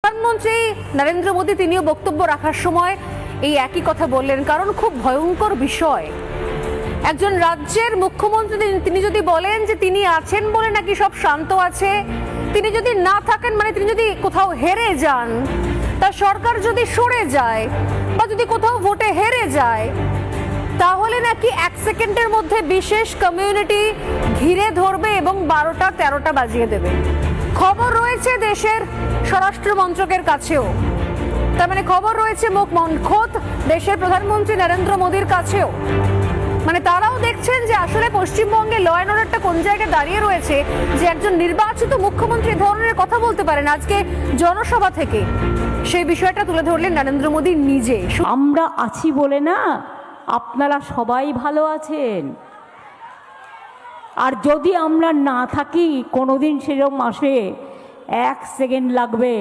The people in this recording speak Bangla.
প্রধানমন্ত্রী নরেন্দ্র মোদী তিনিও বক্তব্য রাখার সময় এই একই কথা বললেন, কারণ খুব ভয়ঙ্কর বিষয়। একজন রাজ্যের মুখ্যমন্ত্রী তিনি যদি বলেন যে তিনি আছেন বলে নাকি সব শান্ত আছে, তিনি যদি না থাকেন মানে তিনি যদি কোথাও হেরে যান, তা সরকার যদি সরে যায় বা যদি কোথাও ভোটে হেরে যায়, তাহলে নাকি 1 সেকেন্ডের মধ্যে বিশেষ কমিউনিটি ঘিরে ধরবে এবং 12টা 13টা বাজিয়ে দেবে। খবর রয়েছে দেশের স্বরাষ্ট্র মন্ত্রকের কাছেও, তার মানে খবর রয়েছে খোদ দেশের প্রধানমন্ত্রী নরেন্দ্র মোদীর কাছেও। মানে তারাও দেখছেন যে আসলে পশ্চিমবঙ্গে ল অ্যান্ড অর্ডারটা কোন জায়গায় দাঁড়িয়ে রয়েছে, যে একজন নির্বাচিত মুখ্যমন্ত্রী ধরনের কথা বলতে পারেন। আজকে জনসভা থেকে সেই বিষয়টা তুলে ধরলেন নরেন্দ্র মোদী নিজে। আমরা আছি বলে না আপনারা সবাই ভালো আছেন, আর যদি আমরা না থাকি কোনোদিন সেরকম আসে 1 সেকেন্ড লাগবে